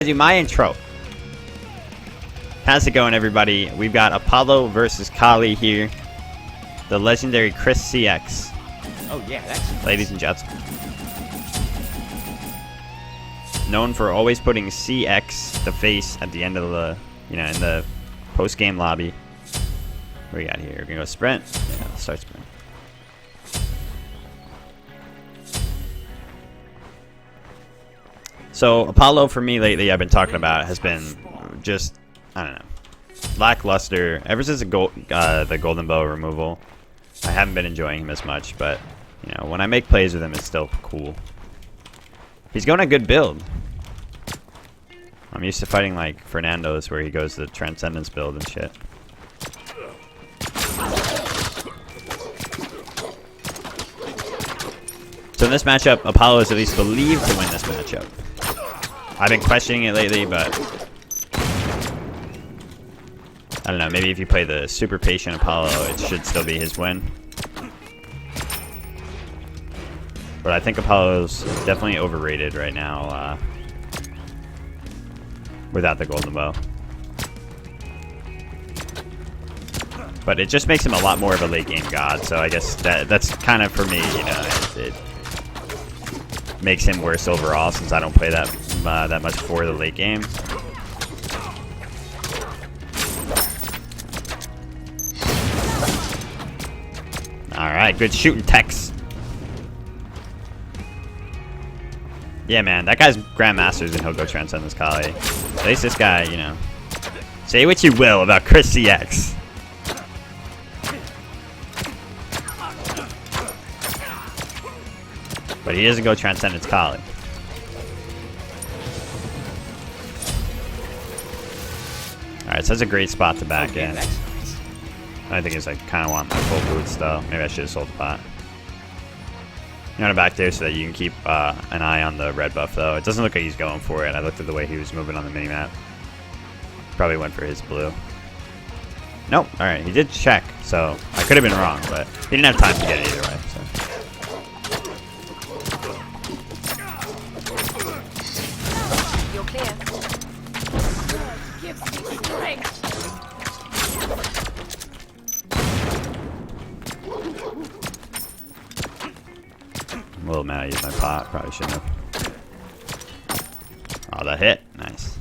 Do my intro. How's it going, everybody? We've got Apollo versus Kali here. The legendary Chris CX. Oh yeah, that's Ladies and gents. Known for always putting CX, the face, at the end of the, in the post-game lobby. What do we got here? We're gonna go sprint. Yeah, let's start sprint. So Apollo for me lately, I've been talking about, has been just, I don't know, lackluster ever since the golden bow removal. I haven't been enjoying him as much, but when I make plays with him, it's still cool. He's going a good build. I'm used to fighting like Fernando's, where he goes the Transcendence build and shit. So in this matchup, Apollo is at least believed to win this matchup. I've been questioning it lately, but I don't know. Maybe if you play the super patient Apollo, it should still be his win. But I think Apollo's definitely overrated right now without the golden bow. But it just makes him a lot more of a late game god. So I guess that's kind of for me. It makes him worse overall since I don't play that much for the late game. Alright, good shooting, Tex. Yeah, man, that guy's Grandmasters and he'll go transcend this Kali. At least this guy, say what you will about Chris CX. But he doesn't go Transcendence Kali. Alright, so that's a great spot to back in. I think it's like kind of want my full boots though. Maybe I should have sold the pot. You want to back there so that you can keep an eye on the red buff though. It doesn't look like he's going for it. I looked at the way he was moving on the minimap. Probably went for his blue. Nope. Alright, he did check. So I could have been wrong, but he didn't have time to get it either way. So. I'm a little mad I used my pot. Probably shouldn't have. Oh, that hit. Nice.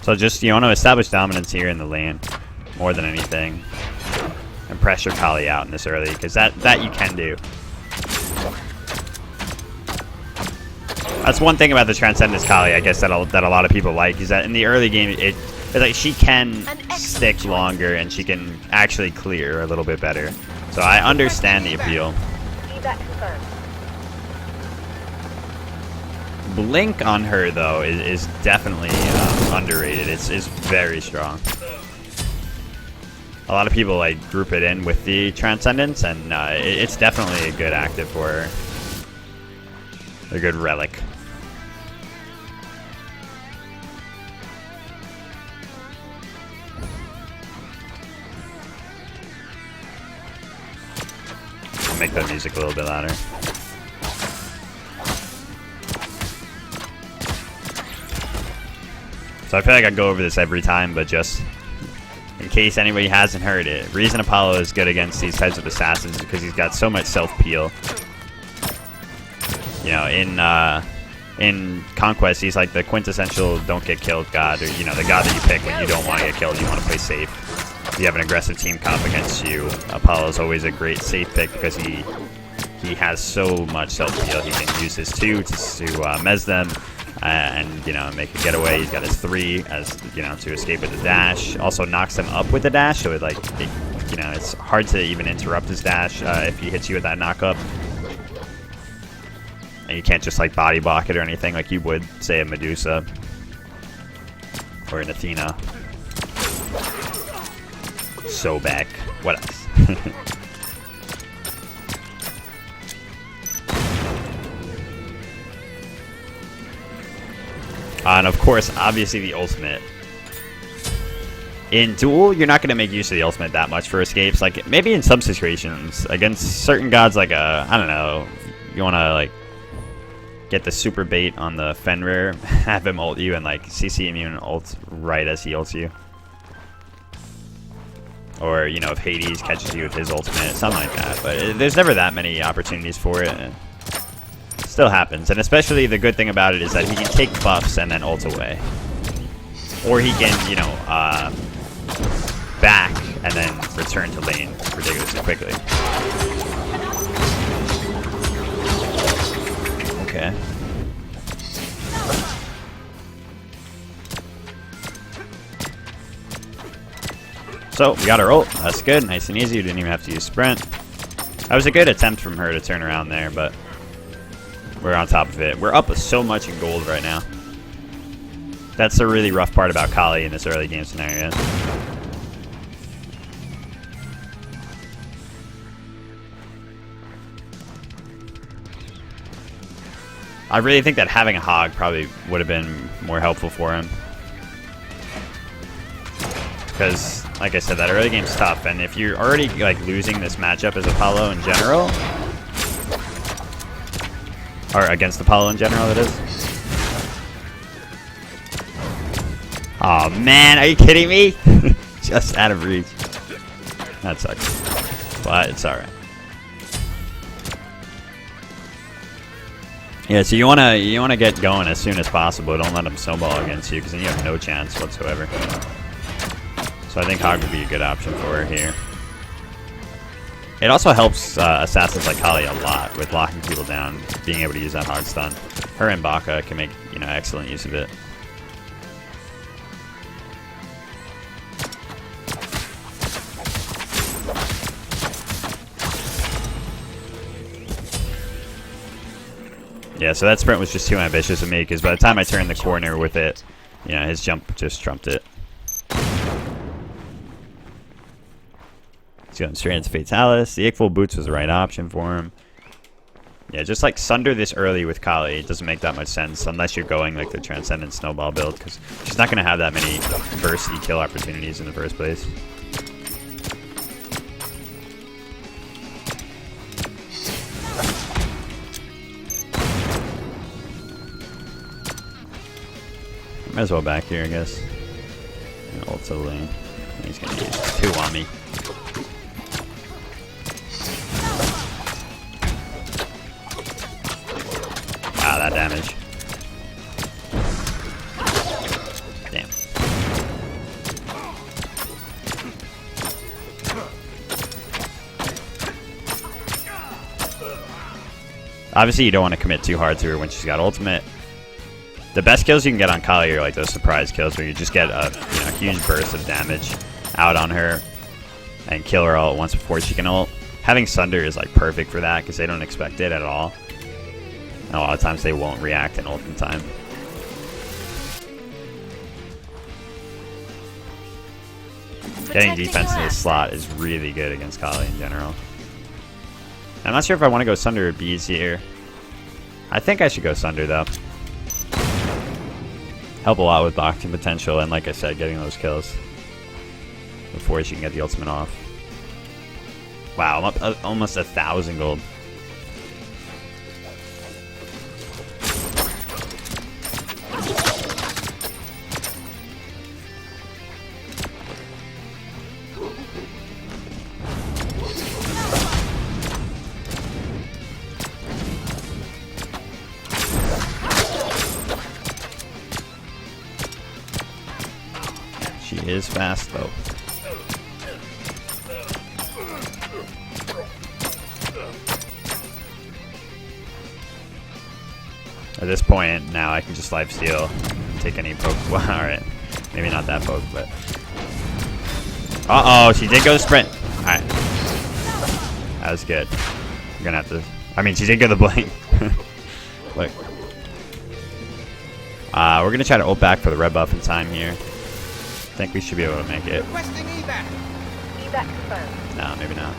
So just, you want to establish dominance here in the lane more than anything. And pressure Kali out in this early, because that you can do. That's one thing about the Transcendence Kali, I guess, that a lot of people like, is that in the early game, it's like she can stick longer and she can actually clear a little bit better. So I understand the appeal. Blink on her, though, is definitely underrated. It's very strong. A lot of people like group it in with the Transcendence, and it's definitely a good active for her. A good relic. I'll make that music a little bit louder. So I feel like I go over this every time, but just in case anybody hasn't heard it, reason Apollo is good against these types of assassins is because he's got so much self-peel. In Conquest, he's like the quintessential don't get killed god, or the god that you pick when you don't want to get killed, you want to play safe. You have an aggressive team comp against you. Apollo's always a great safe pick because he has so much self-peel. He can use his 2 to mez them. And make a getaway. He's got his 3 as to escape with the dash. Also knocks them up with the dash, so it's hard to even interrupt his dash if he hits you with that knockup. And you can't just like body block it or anything like you would say a Medusa or an Athena. So back. What else? And of course, obviously the ultimate In Duel, you're not going to make use of the ultimate that much for escapes. Like, maybe in some situations, against certain gods like, I don't know, you want to, like, get the super bait on the Fenrir, have him ult you, and, like, CC immune ult right as he ults you. Or, you know, if Hades catches you with his ultimate, something like that. But there's never that many opportunities for it. It still happens. And especially the good thing about it is that he can take buffs and then ult away. Or he can, you know, back and then return to lane ridiculously quickly. Okay. So, we got our ult. That's good. Nice and easy. We didn't even have to use sprint. That was a good attempt from her to turn around there, but we're on top of it. We're up so much in gold right now. That's the really rough part about Kali in this early game scenario. I really think that having a hog probably would have been more helpful for him. Because, like I said, that early game's tough, and if you're already like losing this matchup as Apollo in general, or against Apollo in general, that is. Oh man, are you kidding me? Just out of reach. That sucks, but it's alright. Yeah, so you wanna get going as soon as possible. Don't let them snowball against you, because then you have no chance whatsoever. So I think Hog would be a good option for her here. It also helps assassins like Kali a lot with locking people down, being able to use that Hog stun. Her and Baka can make, you know, excellent use of it. Yeah, so that sprint was just too ambitious of me, because by the time I turned the corner with it, you know, his jump just trumped it. He's going straight into Fatalis. The Ickful Boots was the right option for him. Yeah, just like Sunder this early with Kali, it doesn't make that much sense unless you're going like the Transcendent Snowball build, because she's not going to have that many bursty kill opportunities in the first place. Might as well back here, I guess. And ult to the lane. He's gonna use 2 on me. Wow, that damage. Damn. Obviously, you don't want to commit too hard to her when she's got ultimate. The best kills you can get on Kali are like those surprise kills where you just get a huge burst of damage out on her and kill her all at once before she can ult. Having Sunder is like perfect for that because they don't expect it at all. And a lot of times they won't react in ult in time. Getting defense in this slot is really good against Kali in general. I'm not sure if I want to go Sunder or Bees here. I think I should go Sunder though. Help a lot with boxing potential, and like I said, getting those kills before she can get the ultimate off. Wow, I'm up almost 1,000 gold. She is fast though. At this point now I can just lifesteal, take any poke. Well, alright. Maybe not that poke, but uh-oh, she did go sprint. Alright. That was good. I'm gonna have to, I mean, she did go the blink. Look. We're gonna try to ult back for the red buff in time here. I think we should be able to make it. No, maybe not.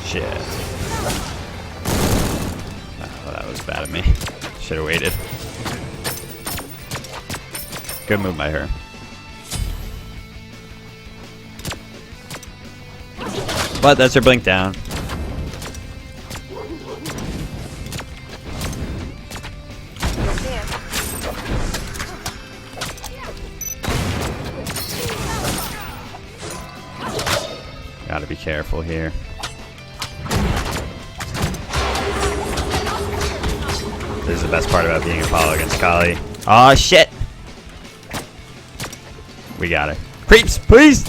Shit. Oh, that was bad of me. Should have waited. Good move by her. But that's her blink down. Gotta be careful here. This is the best part about being Apollo against Kali. Oh shit! We got it. Creeps, please!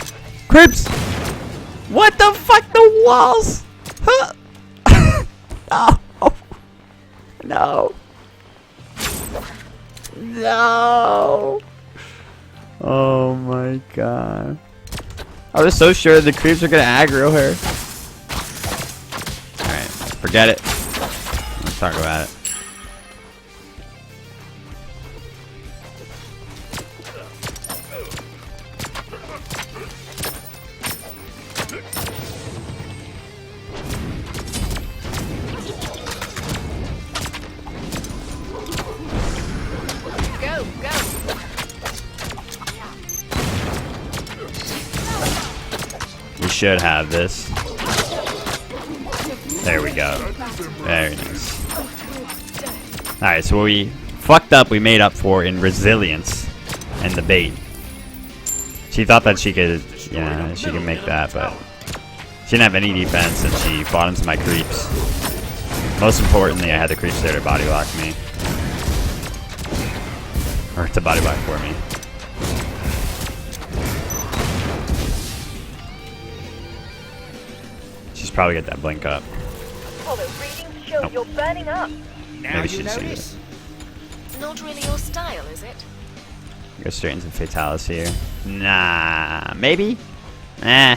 Creeps! What the fuck? The walls! Huh? No! No! No! Oh my god. I was so sure the creeps were gonna aggro her. Alright, forget it. Let's talk about it. We should have this. There we go. Very nice. Alright, so what we fucked up, we made up for in resilience and the bait. She thought that she could, yeah, she could make that, but she didn't have any defense and she fought into my creeps. Most importantly, I had the creeps there to body block me. Or to body block for me. She's probably got that blink up. Oh, the readings show you're burning up. Maybe she'd see it. Not really your style, is it? Go straight into Fatalis here. Nah, maybe? Eh.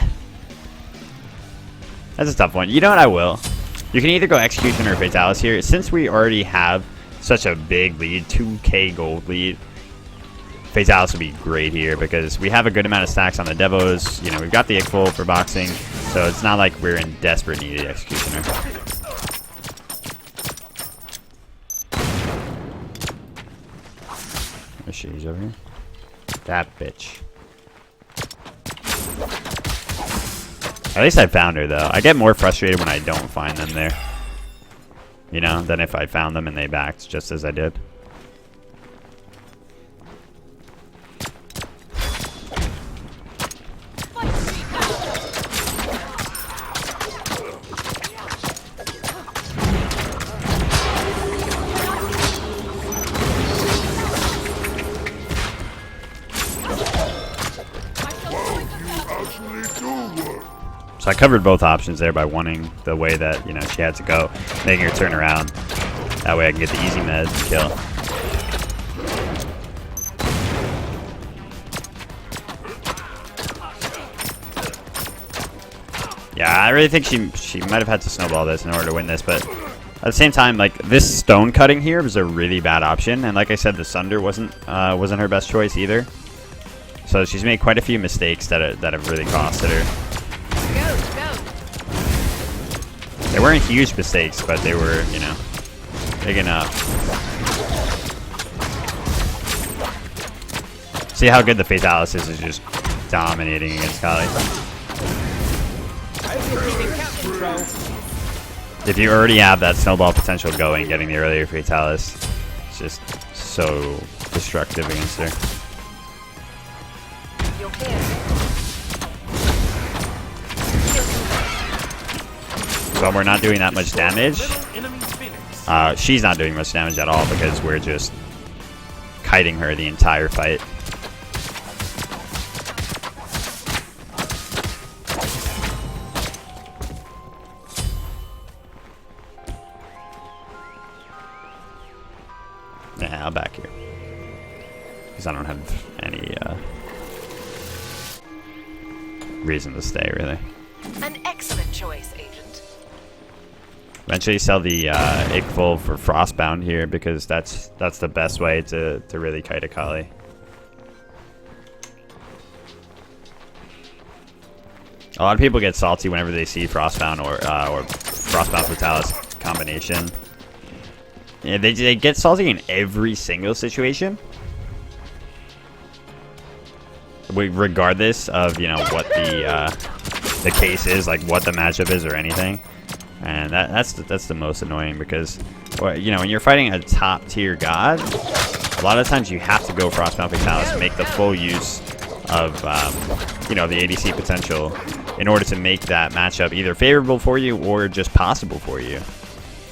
That's a tough one. You know what, I will. You can either go Execution or Fatalis here. Since we already have such a big lead, 2k gold lead, Fatalis would be great here because we have a good amount of stacks on the Devos. You know, we've got the Ickful for boxing, so it's not like we're in desperate need of Executioner. Where's she? He's over here. That bitch. At least I found her, though. I get more frustrated when I don't find them there. You know, than if I found them and they backed just as I did. So I covered both options there by wanting the way that, you know, she had to go, making her turn around. That way I can get the easy med kill. Yeah, I really think she might have had to snowball this in order to win this, but at the same time, like, this stone cutting here was a really bad option, and like I said, the Sunder wasn't her best choice either. So she's made quite a few mistakes that have really costed her. They weren't huge mistakes, but they were, you know, big enough. See how good the Fatalis is just dominating against Kali. If you already have that snowball potential going, getting the earlier Fatalis, it's just so destructive against her. So we're not doing that much damage. She's not doing much damage at all because we're just kiting her the entire fight. Yeah, I'll back here. Because I don't have any reason to stay, really. An excellent choice, Agent. Eventually sell the Ickful for Frostbound here because that's the best way to really kite a Kali. A lot of people get salty whenever they see Frostbound or Frostbound Fatalis combination. Yeah, they get salty in every single situation. regardless of, you know, what the case is, like what the matchup is or anything. And that's the most annoying because, well, you know, when you're fighting a top tier god, a lot of times you have to go Frostbound Fatalis, make the full use of, you know, the ADC potential in order to make that matchup either favorable for you or just possible for you.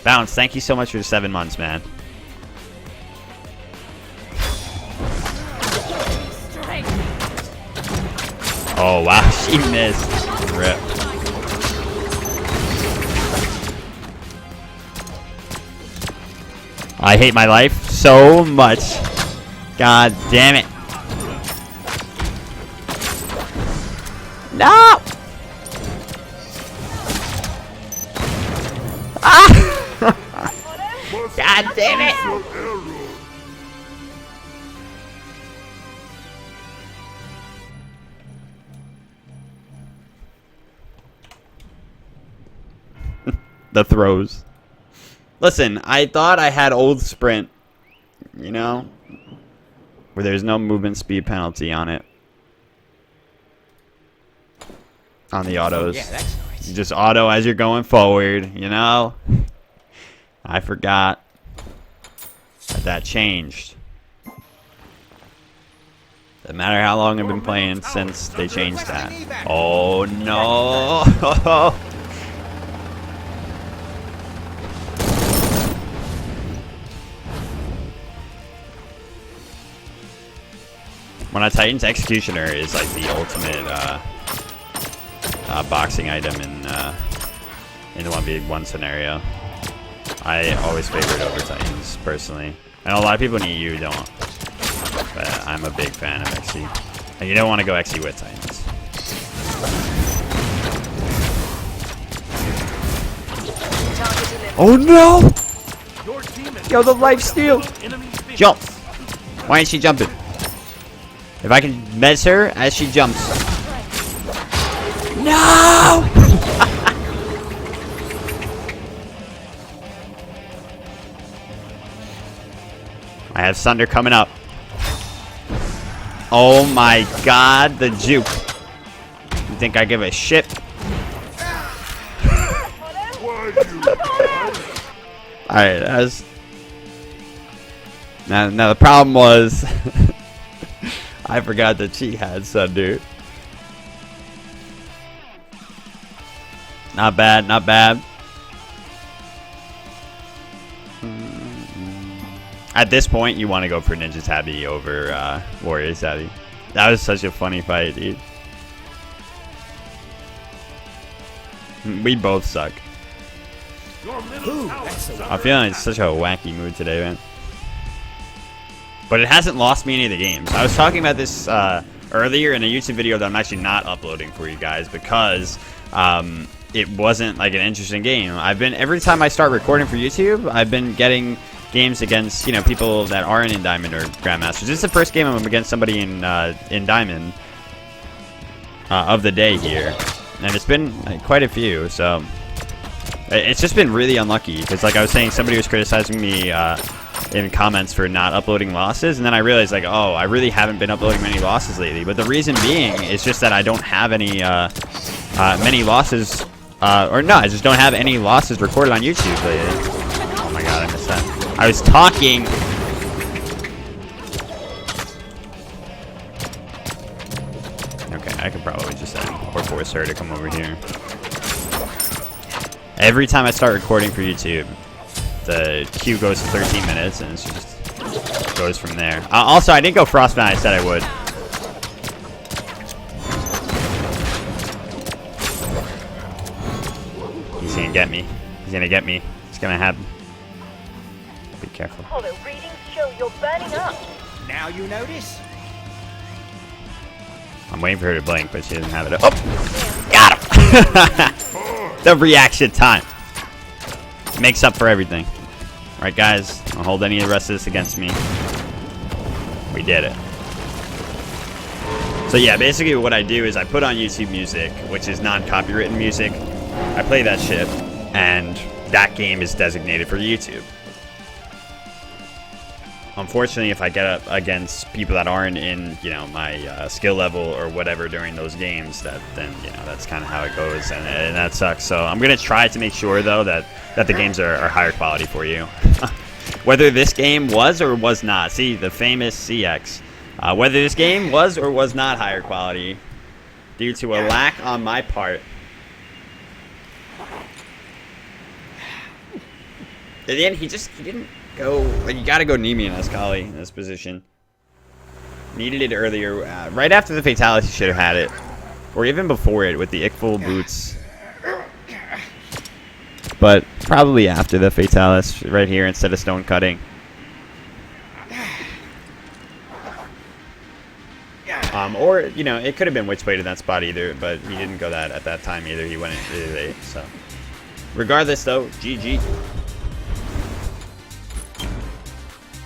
Bounce, thank you so much for the 7 months, man. Oh, wow, she missed. Rip. I hate my life so much. God damn it. No! Ah! God damn it! The throws. Listen, I thought I had old sprint, you know, where there's no movement speed penalty on it. On the autos. Yeah, that's nice. You just auto as you're going forward, you know? I forgot that changed. Doesn't matter how long I've been playing since they changed that. Oh no! When a Titan's Executioner is like the ultimate boxing item in the 1v1 scenario, I always favor it over Titans personally. I know a lot of people in EU don't, but I'm a big fan of XE. And you don't want to go XE with Titans. Oh no! Yo, the lifesteal! Jump! Why ain't she jumping? If I can mez her as she jumps. No! I have Sunder coming up. Oh my god, the juke. You think I give a shit? Alright, that's... Now the problem was... I forgot that she had Sunder. Not bad, not bad. At this point, you want to go for Ninja Tabby over Warrior Tabby. That was such a funny fight, dude. We both suck. I'm feeling such a wacky mood today, man. But it hasn't lost me any of the games. I was talking about this earlier in a YouTube video that I'm actually not uploading for you guys because it wasn't like an interesting game. Every time I start recording for YouTube, I've been getting games against, you know, people that aren't in Diamond or Grandmasters. This is the first game I'm against somebody in Diamond of the day here, and it's been quite a few. So it's just been really unlucky because, like I was saying, somebody was criticizing me in comments for not uploading losses, and then I realized, like, oh, I really haven't been uploading many losses lately. But the reason being is just that I don't have any many losses, or no, I just don't have any losses recorded on YouTube lately. Oh my god, I missed that. I was talking. Okay, I could probably just or force her to come over here. Every time I start recording for YouTube, the queue goes to 13 minutes, and it just goes from there. Also, I didn't go Frostbound. I said I would. He's gonna get me. He's gonna get me. It's gonna happen. Be careful. Apollo, readings show you're burning up. Now you notice? I'm waiting for her to blink, but she doesn't have it. Oh! Got him! The reaction time makes up for everything. Alright, guys. Don't hold any of the rest of this against me. We did it. So yeah, basically what I do is I put on YouTube music, which is non-copywritten music. I play that shit, and that game is designated for YouTube. unfortunately, if I get up against people that aren't in, you know, my skill level or whatever during those games, then you know, that's kind of how it goes, and that sucks. So I'm gonna try to make sure though that the games are higher quality for you. Whether this game was or was not, see the famous CX. Whether this game was or was not higher quality due to a lack on my part. At the end, he didn't go. Like, you gotta go Nemi and Ascali in this position. Needed it earlier. Right after the fatality, should have had it. Or even before it with the Ickful boots. But probably after the fatalis right here instead of stone cutting. Or, you know, it could have been Witchblade in that spot either, but he didn't go that at that time either. He went really late, so. Regardless, though, GG.